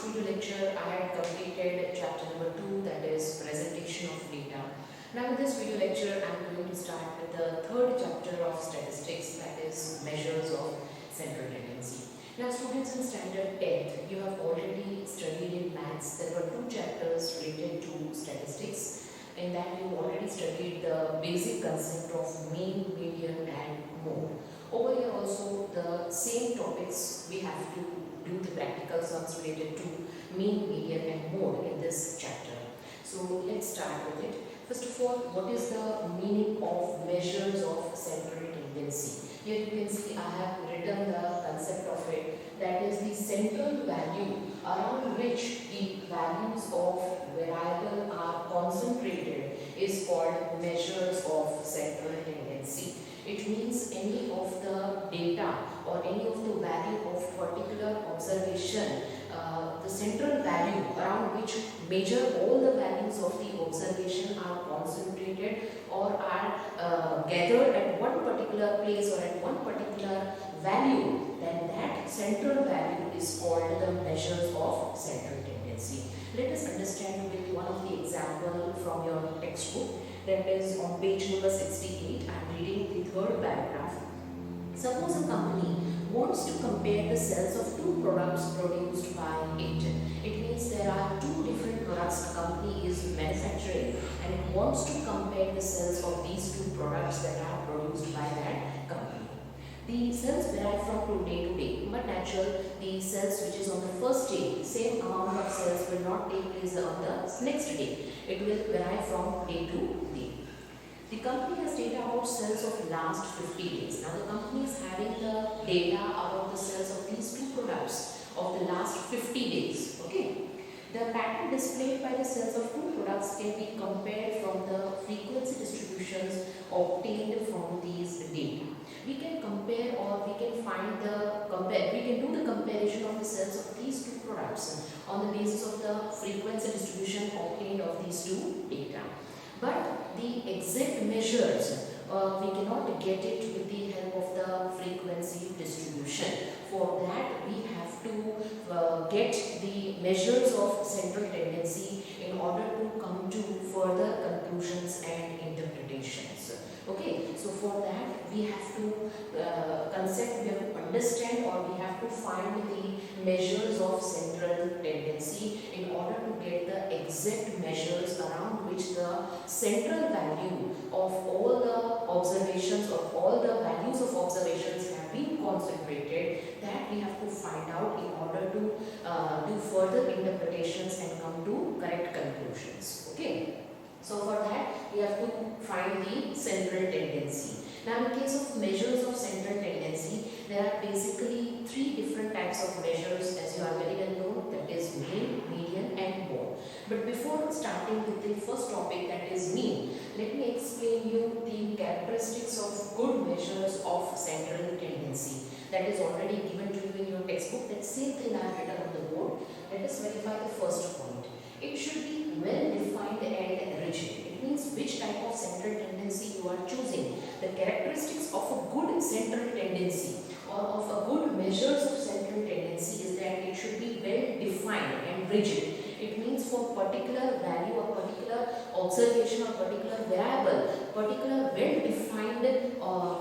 last video lecture I had completed chapter number 2, that is presentation of data. Now in this video lecture I am going to start with the third chapter of statistics, that is measures of central tendency. Now students in standard 10th, you have already studied in maths. There were 2 chapters related to statistics. In that you already studied the basic concept of mean, median and mode. Over here also the same topics we have to do the practical sums related to mean, median and mode in this chapter. So let's start with it. First of all, what is the meaning of measures of central tendency? Here you can see I have written the concept of it, that is the central value around which the values of variable are concentrated is called measures of central tendency. It means any of the data or any of the value of particular observation, the central value around which measure all the values of the observation are concentrated or are gathered at one particular place or at one particular value, then that central value is called the measures of central tendency. Let us understand with one of the example from your textbook, that is on page number 68. I am reading the third paragraph. Suppose a company wants to compare the sales of 2 products produced by it. It means there are 2 different products a company is manufacturing and it wants to compare the sales of these 2 products that are produced by that company. The sales vary from day to day, but natural, the sales which is on the first day, same amount of sales will not take place on the next day. It will vary from day to day. The company has data about sales of last 50 days. Now the company is having the data about the sales of these 2 products of the last 50 days. Okay. The pattern displayed by the sales of 2 products can be compared from the frequency distributions obtained from these data. We can compare or we can find we can do the comparison of the sales of these 2 products on the basis of the frequency distribution obtained of these 2 data. But the exact measures we cannot get it with the help of the frequency distribution. For that we have to get the measures of central tendency in order to come to further conclusions and interpretations. Okay, so for that we have to we have to understand or we have to find the measures of central tendency in order to get the exact measures around which the central value of all the observations or all the values of observations have been concentrated. That we have to find out in order to do further interpretations and come to correct conclusions. Okay. So for that we have to find the central tendency. Now in case of measures of central tendency, there are basically 3 different types of measures, as you are very well known, that is mean, median and mode. But before starting with the first topic, that is mean, let me explain you the characteristics of good measures of central tendency. That is already given to you in your textbook. That same thing I have written on the board. Let us verify the first point. It should be well defined and rigid. It means which type of central tendency you are choosing. The characteristics of a good central tendency or of a good measures of central tendency is that it should be well defined and rigid. It means for particular value or particular observation or particular variable, particular well defined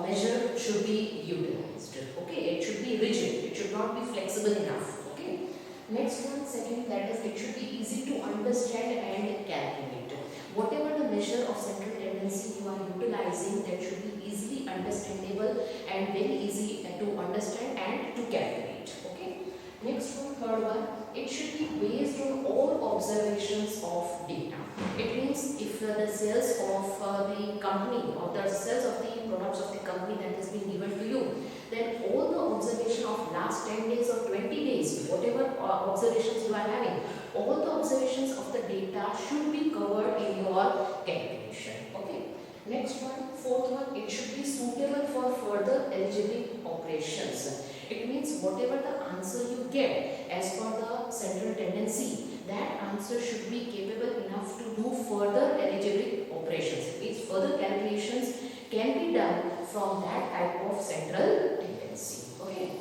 measure should be utilized. Okay, it should be rigid. It should not be flexible enough. Okay. Next one, second, that is it should be easy to understand and calculate. Whatever the measure of central tendency you are utilizing, that should be easily understandable and very easy to understand and to calculate. Okay. Next one, third one, it should be based on all observations of data. It means if the sales of the company or the sales of the products of the company that has been given to you, then all the observation of last 10 days or 20 days, whatever observations you are having, all the observations of the data should be covered in your calculation. Okay. Next one, fourth one, it should be suitable for further algebraic operations. It means whatever the answer you get as per the central tendency, that answer should be capable enough to do further algebraic operations. It means further calculations can be done from that type of central tendency. Okay.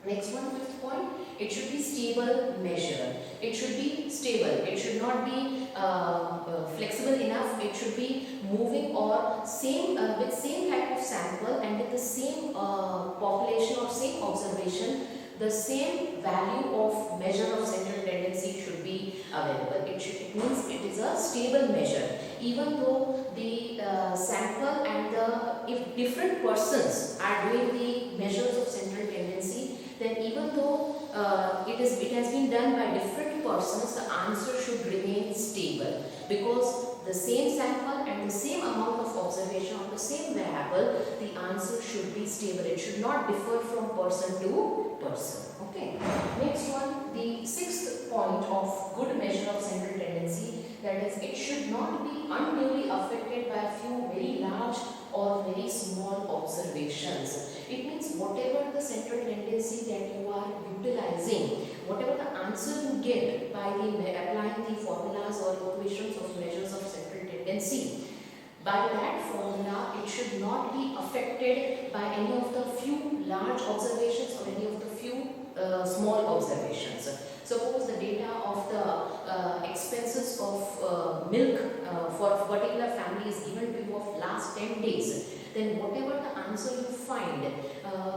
Next one, fifth point, It should be stable measure. It should be stable. It should not be flexible enough. It should be moving or same with same type of sample and with the same population or same observation. The same value of measure of central tendency should be available. It means it is a stable measure. Even though the sample and if different persons are doing the measures of central tendency, then even though it has been done by different persons, the answer should remain stable, because the same sample and the same amount of observation on the same variable, the answer should be stable. It should not differ from person to person. Okay. Next one, the sixth point of good measure of central tendency, that is, it should not be unduly affected by a few very large or very small observations. It means whatever the central tendency that you are utilizing, whatever the answer you get by applying the formulas or equations of measures of central tendency, by that formula it should not be affected by any of the few large observations or any of the few small observations. Suppose the data of the expenses of milk for a particular family is given to you of last 10 days, then whatever the answer you find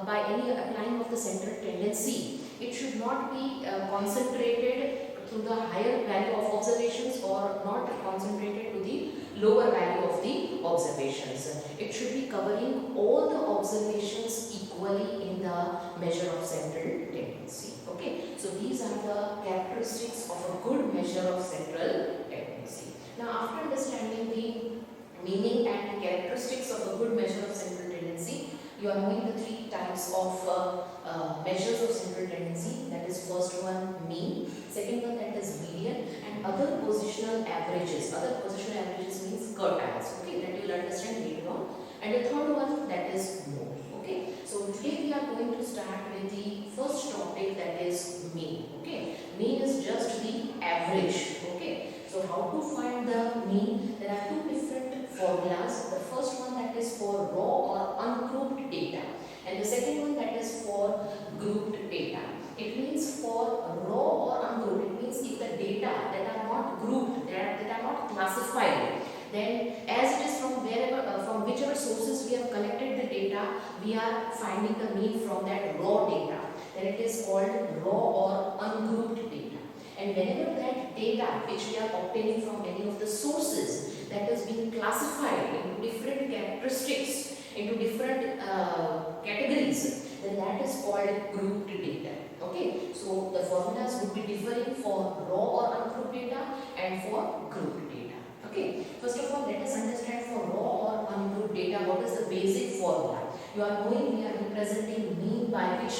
by any applying of the central tendency, it should not be concentrated to the higher value of observations or not concentrated to the lower value of the observations. It should be covering all the observations equally in the measure of central tendency. Okay, so these are the characteristics of a good measure of central tendency. Now, after understanding the meaning and characteristics of a good measure of central tendency, you are knowing the three types of measures of central tendency. That is, first one mean, second one that is median, and other positional averages. Other positional averages means quartiles. Okay, that you will understand later on. And the third one, that is mode. Okay, so today we are going to start with the first topic, that is mean. Okay, mean is just the average. Okay, so how to find the mean? There are two different formulas. The first one that is for raw or ungrouped data, and the second one that is for grouped data. It means for raw or ungrouped, it means if the data that are not grouped, that are not classified, then as it is from wherever, from whichever sources we have collected the data, we are finding the mean from that raw data. Then it is called raw or ungrouped data. And whenever that data which we are obtaining from any of the sources that is being classified into different characteristics, into different categories, then that is called grouped data. Okay, so the formulas would be differing for raw or ungrouped data and for grouped data. Okay, first of all, let us understand for raw or ungrouped data what is the basic formula. You are knowing we are representing mean by which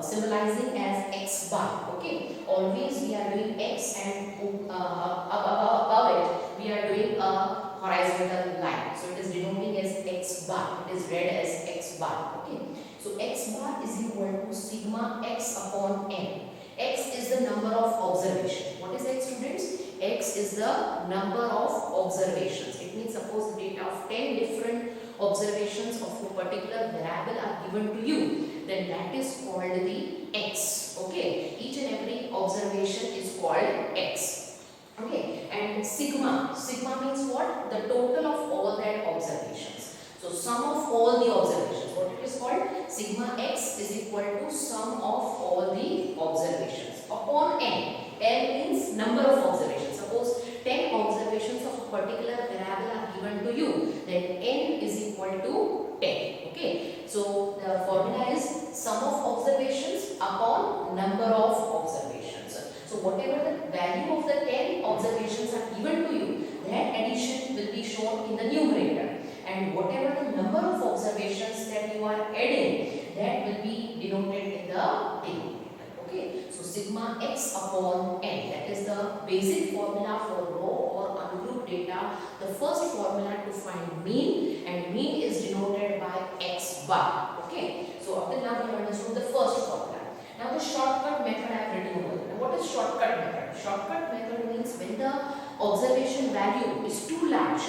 symbolizing as x bar. Okay, always we are doing x and above it we are doing a horizontal line. So it is denoting as x bar. It is read as x bar. Okay, so x bar is equal to sigma x upon n. X is the number of observations. What is x, students? X is the number of observations. It means suppose the data of 10 different observations of a particular variable are given to you, then that is called the x. Okay, each and every observation is called x. Okay, and sigma means what? The total of all that observations. So sum of all the observations, what it is called? Sigma x is equal to sum of all the observations upon n. N means number of observations. Suppose 10 observations of a particular variable are given to you, then n is equal to 10. Okay, so the formula is sum of observations upon number of observations. So whatever the value of the 10 observations are given to you, that addition will be shown in the numerator, and whatever the number of observations that you are adding, that will be denoted in the denominator. Okay, so sigma x upon n, that is the basic formula for raw or ungrouped data. The first formula to find mean, and mean is denoted by x bar. Okay, so up till now we have understood the first formula. Now the shortcut method I have written over. Now what is shortcut method? Shortcut method means when the observation value is too large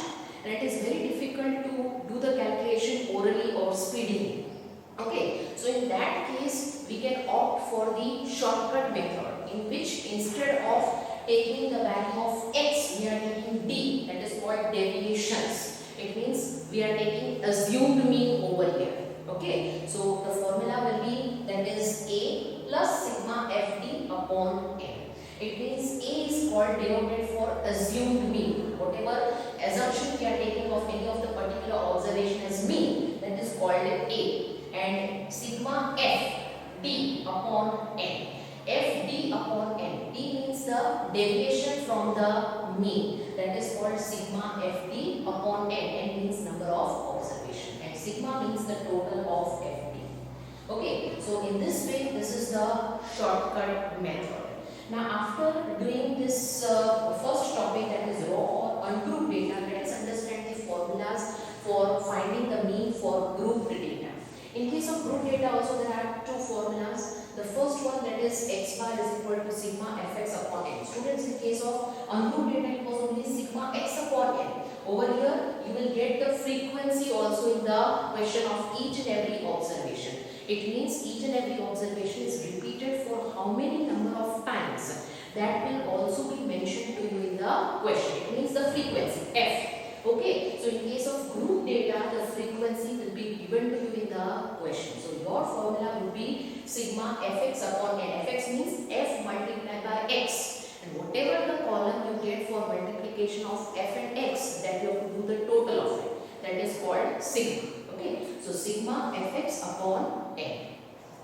and it is very difficult to do the calculation orally or speedily. Okay, so in that case we can opt for the shortcut method, in which instead of taking the value of x, we are taking d, that is called deviations. It means we are taking assumed mean over here. Okay, so the formula will be, that is a plus sigma fd upon n. It means a is called denoted for assumed mean. Whatever assumption we are taking of any of the particular observation as mean, that is called a, and sigma f d upon n. f d upon n. D means the deviation from the mean, that is called sigma f d upon n. N means number of observation and sigma means the total of f d. Okay, so in this way, this is the shortcut method. Now after doing this first topic, that is raw or ungrouped data, let us understand the formulas for finding the mean for grouped data. In case of grouped data also there are two formulas. The first one, that is x bar is equal to sigma fx upon n. Students, in case of ungrouped data it was only sigma x upon n. Over here you will get the frequency also in the question of each and every observation. It means each and every observation is repeated for how many number of times. That will also be mentioned to you in the question. It means the frequency f. Okay, so in case of group data, the frequency will be given to you in the question. So your formula will be sigma fx upon n. Fx means f multiplied by x, and whatever the column you get for multiplication of f and x, that you have to do the total of it. That is called sigma. Okay, so sigma fx upon n.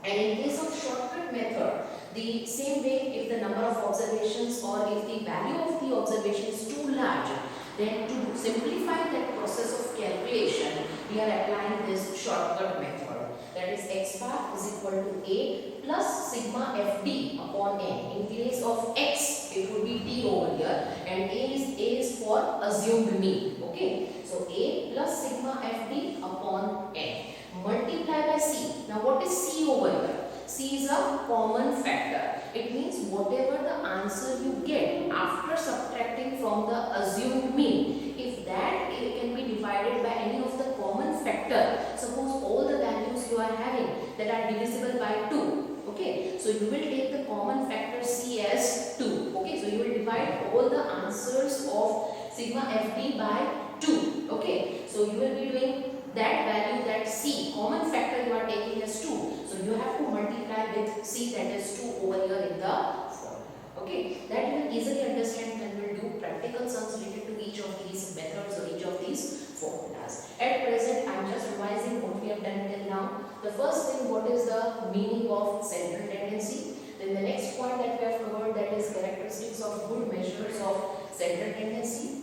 And in case of shortcut method, the same way, if the number of observations or if the value of the observation is too large, then to simplify that process of calculation, we are applying this shortcut method. That is x bar is equal to a plus sigma fd upon n. In case of x, it would be d over here, and a is for assumed mean. Okay, so a plus sigma fd upon n multiplied by c. Now what is c over here? C is a common factor. It means whatever the answer you get after subtracting from the assumed mean, if that can be divided by any of the common factor, suppose all the values you are having that are divisible by 2. Okay, so you will take the common factor c as 2. Okay, so you will divide all the answers of sigma fd by 2. Okay, so you will be doing that value, that c common factor you are taking as 2. So you have to multiply with c, that is 2 over here in the formula. Okay, that you will easily understand when we will do practical sums related to each of these methods or each of these formulas. At present, I am just revising what we have done till now. The first thing, what is the meaning of central tendency? Then the next point that we have covered, that is characteristics of good measures of central tendency.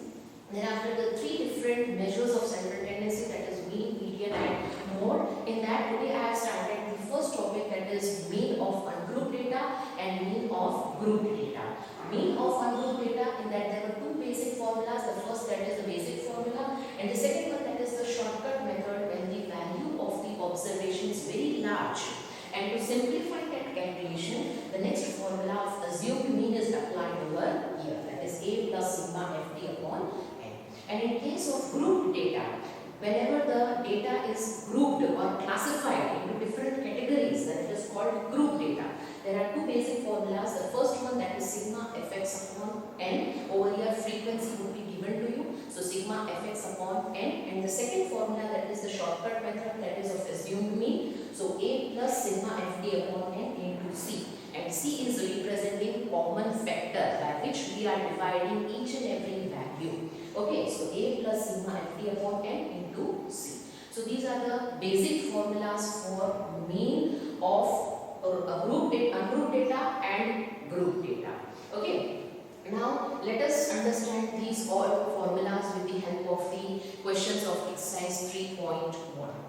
Then after the three different measures of central tendency, that is mean, median and mode. In that, today I have started the first topic, that is mean of ungrouped data and mean of grouped data. Mean of ungrouped data, in that there were two basic formulas. The first, that is the basic formula, and the second one, that is the shortcut method, when the value of the observation is very large. And to simplify that calculation, the next formula of assumed mean is applied over here, that is a plus sigma fd upon n. And in case of grouped data, whenever the data is grouped or classified into different categories, that is called group data. There are two basic formulas. The first one, that is sigma fx upon n. Over here frequency would be given to you. So sigma fx upon n. And the second formula, that is the shortcut method, that is of assumed mean. So a plus sigma fd upon n into c. And c is representing common factor by which we are dividing each and every value. Okay, so a plus sigma fd upon n into c. So these are the basic formulas for mean of ungrouped data and group data. Okay, now let us understand these all formulas with the help of the questions of exercise 3.1.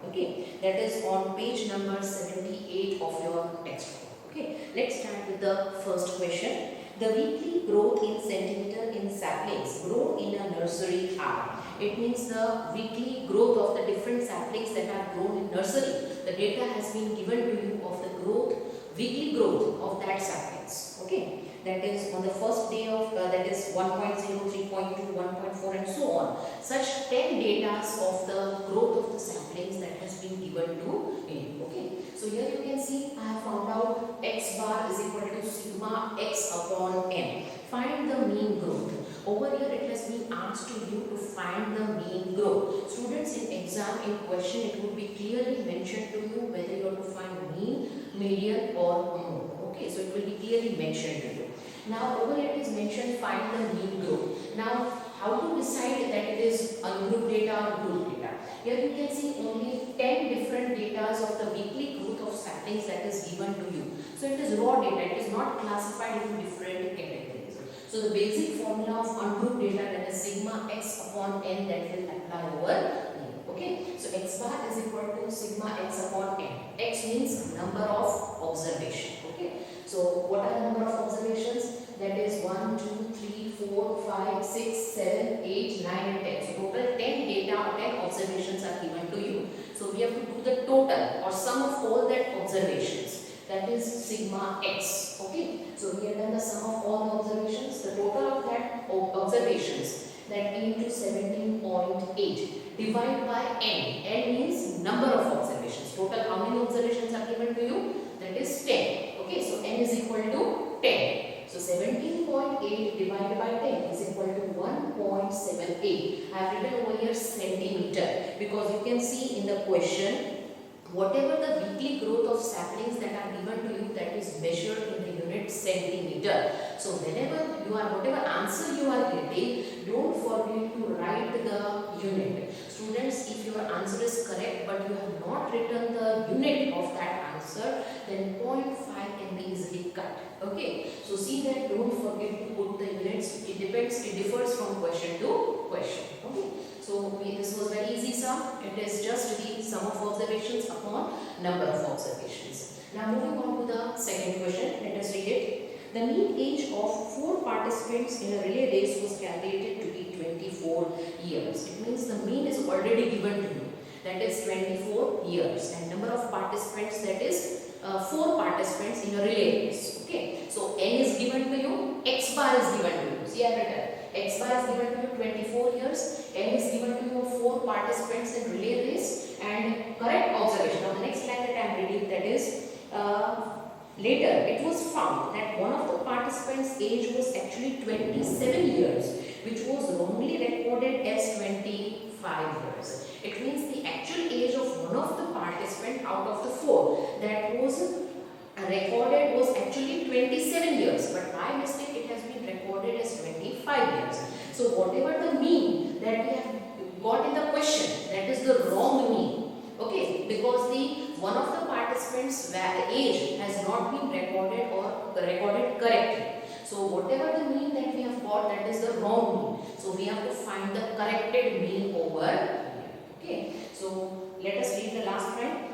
Okay, that is on page number 78 of your textbook. Okay, let's start with the first question. The weekly growth in centimeter in saplings grown in a nursery are. It means the weekly growth of the different saplings that are grown in nursery. The data has been given to you of the growth, weekly growth of that saplings. Okay, that is on the first day of that is 1.0, 3.2, 1.4 and so on. Such 10 data of the growth of the saplings that has been given to you. Okay, so here you can see I have found out x bar mean growth. Over here it has been asked to you to find the mean growth. Students, in exam, in question, it would be clearly mentioned to you whether you have to find mean, median or mode. Okay, so it will be clearly mentioned to you. Now over here it is mentioned find the mean growth. Now how to decide that it is ungroup data or group data? Here you can see only 10 different data of the weekly growth of saplings that is given to you. So it is raw data, it is not classified into different categories. So the basic formula of ungroup data, that is sigma x upon n, that will apply over here. Okay, so x bar is equal to sigma x upon n. X means number of observation. Okay, so what are the number of observations? That is 1, 2, 3, 4, 5, 6, 7, 8, 9 and 10. So total 10 data or 10 observations are given to you. So we have to do the total or sum of all that observations. That is sigma x. Okay, so we have done the sum of all the observations. The total of that observations, that into 17.8 divided by n. N means number of observations. Total how many observations are given to you? That is 10. Okay, so n is equal to 10. So 17.8 divided by 10 is equal to 1.78. I have written over here centimeter because you can see in the question whatever the weekly growth of saplings that are given to you, that is measured in the unit centimeter. So whenever you are, whatever answer you are getting, don't forget to write the unit. Students, if your answer is correct but you have not written the unit of that answer, then 0.5 can be easily cut. Okay, so see that, don't forget to put the units. It depends, it differs from question to question. Okay, so this was very easy sum. It is just the sum of observations upon number of observations. Now moving on to the second question, let us read it. The mean age of 4 participants in a relay race was calculated to be 24 years. It means the mean is already given to you, that is 24 years, and number of participants, that is 4 participants in a relay race. Okay, so n is given to you, x bar is given to you. See, I have written x bar is given to you 24 years, n is given to you 4 participants in relay race, and correct observation. Now the next line that I am reading, that is later it was found that one of the participants' age was actually 27 years, which was wrongly recorded as 25 years. It means the actual age of one of the participants out of the 4 that was recorded was actually 27 years, but by mistake it has been recorded as 25 years. So whatever the mean that we have got in the question, that is the wrong mean. Okay, because the one of the participants' age has not been recorded or recorded correctly. So whatever the mean that we have got, that is the wrong mean. So we have to find the corrected mean over here. Okay, so let us read the last line.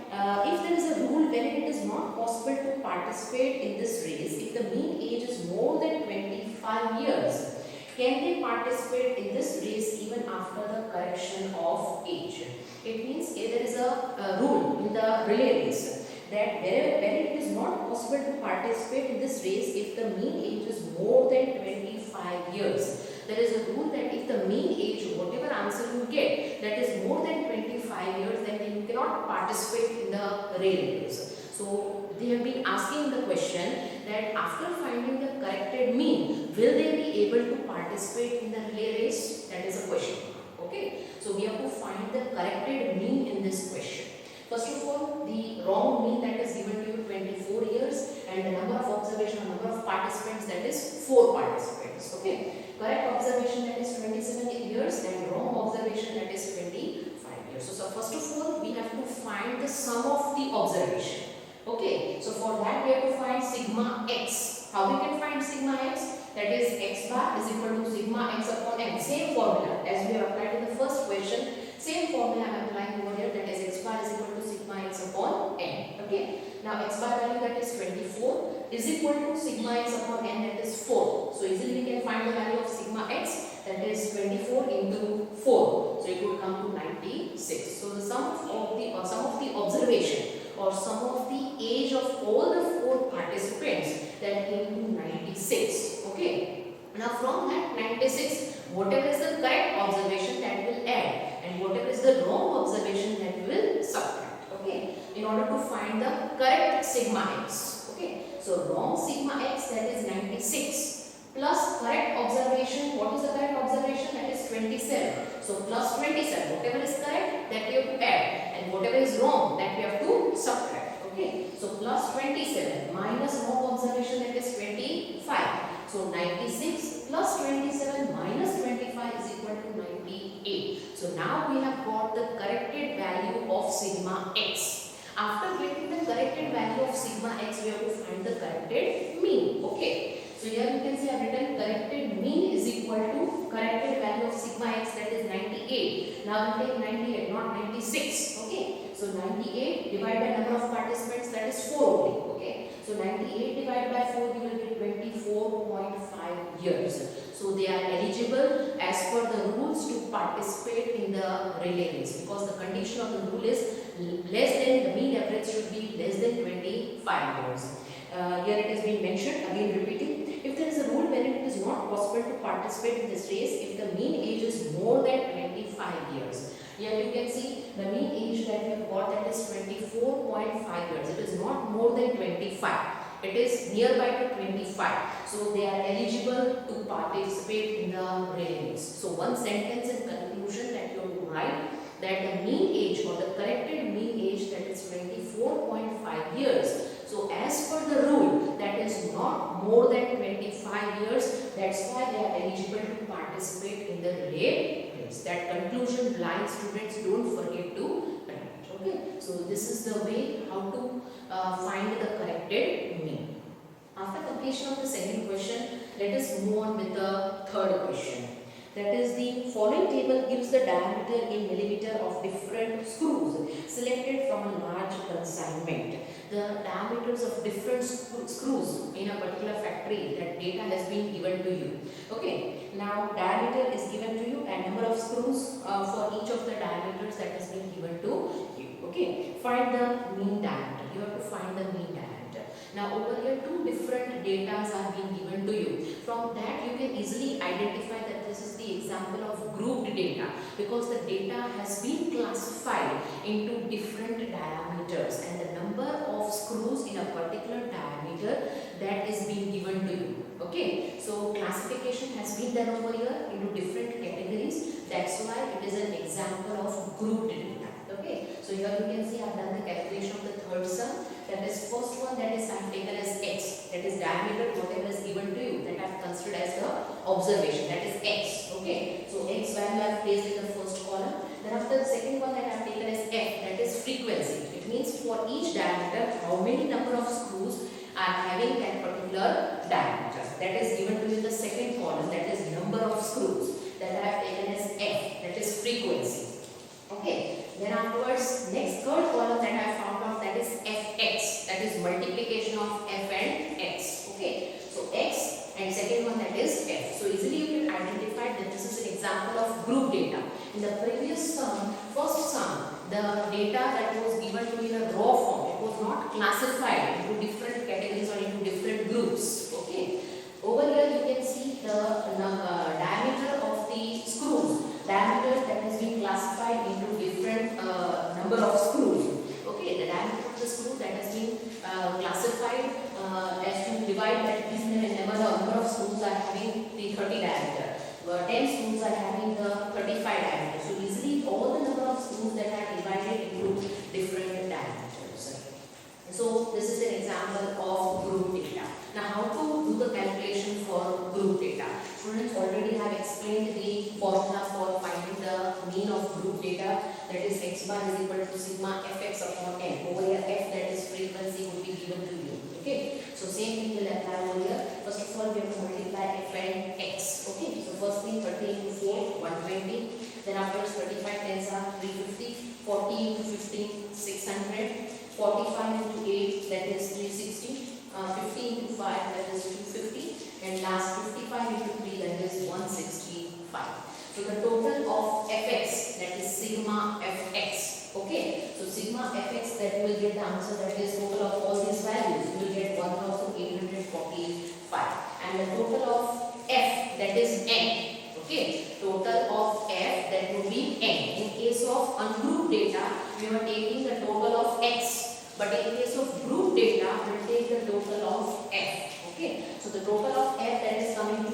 If there is a rule wherein it is not possible to participate in this race if the mean age is more than 25 years, can they participate in this race even after the correction of age? It means there is a rule in the relay race that where it is not possible to participate in this race if the mean age is more than 25 years. There is a rule that if the mean age, whatever answer you get, that is more than 25 years, then you cannot participate in the relay race. So they have been asking the question that after finding the corrected mean, will they be able to participate in the relay race? That is a question. Okay, so we have to find the corrected mean in this question. First of all, the wrong mean that is given to you 24 years, and the number of observation or number of participants, that is 4 participants. Okay, correct observation, that is 27 years, and wrong observation, that is 25 years. So first of all, we have to find the sum of the observation. Okay, so for that we have to find sigma x. How we can find sigma x? That is x bar is equal to sigma x upon n. Same formula as we have applied in the first question. Same formula I am applying over here, that is x bar is equal to sigma x upon n. Okay, now x bar value, that is 24, is equal to sigma x upon n, that is 4. So easily we can find the value of sigma x, that is 24 into 4. So it would come to 96. So the sum of the observation or sum of the age of all the 4 participants, that came to 96. Okay, now from that 96, whatever is the correct observation, that will add, and whatever is the wrong observation, that will subtract. Okay, in order to find the correct sigma x. Okay, so wrong sigma x, that is 96. plus correct observation. What is the correct observation? That is 27. So plus 27. Whatever is correct, that we have to add, and whatever is wrong, that we have to subtract. Okay. So plus 27 minus wrong observation, that is 25. So 96 plus 27 minus 25 is equal to 98. So now we have got the corrected value of sigma x. After getting the corrected value of sigma x, we have to find the corrected mean. Okay. So here you can see I have written corrected mean is equal to corrected value of sigma x, that is 98. Now we take 98, not 96. Okay. So 98 divided by number of participants, that is 4 only. Okay. So 98 divided by 4, you will get 24.5 years. So they are eligible as per the rules to participate in the relay race, because the condition of the rule is less than, the mean average should be less than 25 years. Here it has been mentioned, again repeating, if there is a rule wherein it is not possible to participate in this race if the mean age is more than 25 years. Here you can see the mean age that we have got, that is 24.5 years. It is not more than 25. It is nearby to 25. So they are eligible to participate in the relay race. So one sentence in conclusion that you have to write, that the mean age or the corrected mean age, that is 24.5 years. So as per the rule, that is not more than 25 years. That's why they are eligible to participate in the relay race. That conclusion, blind students, don't forget to write. Okay. So this is the way how to find the corrected mean. After completion of the second question, let us move on with the third question. That is, the following table gives the diameter in millimeter of different screws selected from a large consignment. The diameters of different screws in a particular factory, that data has been given to you. Okay. Now diameter is given to you and number of screws for each of the diameters that has been given to you. Okay. Find the mean diameter. You have to find the mean diameter. Now over here two different data are being given to you. From that you can easily identify that this is the example of grouped data, because the data has been classified into different diameters and the number of screws in a particular diameter that is being given to you. Okay, so classification has been done over here into different categories. That's why it is an example of grouped data. Okay, so here you can see I have done the calculation of the third sum. That is first one, that is I have taken as x, that is diameter whatever is given to you, that I have considered as the observation, that is x. Okay, so x value I have placed in the first column. Then after the second one that I have taken as f, that is frequency. It means for each diameter how many number of screws are having that particular diameter. That is given to you in the second column, that is number of screws, that I have taken as f, that is frequency. Okay. Then afterwards, next third column that I found out, that is fx, that is multiplication of f and x. Okay, so x and second one, that is f. So easily you can identify that this is an example of group data. In the previous sum, first sum, the data that was given to you in a raw form, it was not classified into different categories or into different groups. Okay, over here you can see the diameter of the screws. Diameter that has been classified into different number of screws. Okay, the diameter of the screw that has been classified as to divide that is the number of screws are having the 30 diameter. 10 screws are having the 35 diameter. So easily all the number of screws that are divided into different diameters. So this is an example of group data. Now how to do the calculation for group data? Students already have explained the formula for finding the mean of group data, that is x bar is equal to sigma fx upon n. Over here f, that is frequency, would be given to you. Okay, so same thing will apply over here. First of all we have to multiply f and x. Okay, so first thing 30 into 4, 120. Then afterwards 35 tens are 350, 40 into 15, 600, 45 into 8, that is 360. 50 into 5, that is 250, and last 55 into 3, that is 165. So the total of fx, that is sigma fx. Okay, so sigma fx, that you will get the answer, that is total of all these values, you will get 1845. And the total of f, that is n. Okay, total of f, that would be n. In case of ungrouped data, we are taking the total of x. But in case of group data, we will take the total of f. Okay, so the total of f, that is coming to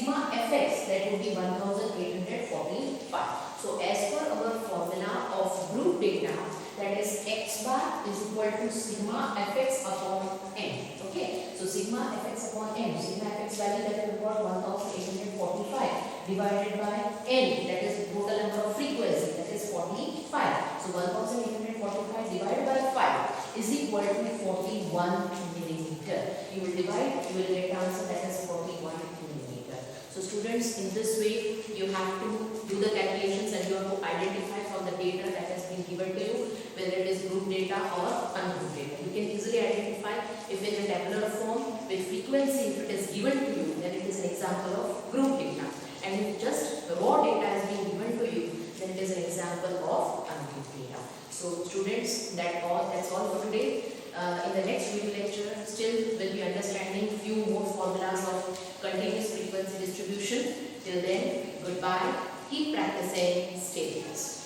sigma fx, that would be 1845. So as per our formula of group data, that is x bar is equal to sigma fx upon n. Okay, so sigma fx upon n, sigma fx value that we got 1845 divided by n, that is the total number of frequency, that is 45. So 1845 divided by 5 is equal to 41 millimeter. You will divide, you will get the answer, that is 41 millimeter. So students, in this way you have to do the calculations and you have to identify from the data that has been given to you whether it is group data or ungrouped data. You can easily identify if in a tabular form with frequency, if it is given to you, then it is an example of group data. And if just raw data has been given to you, then it is an example of ungrouped data. So students, that's all for today. In the next video lecture, still we'll be understanding few more formulas of continuous frequency distribution. Till then, goodbye. Keep practicing. Stay blessed.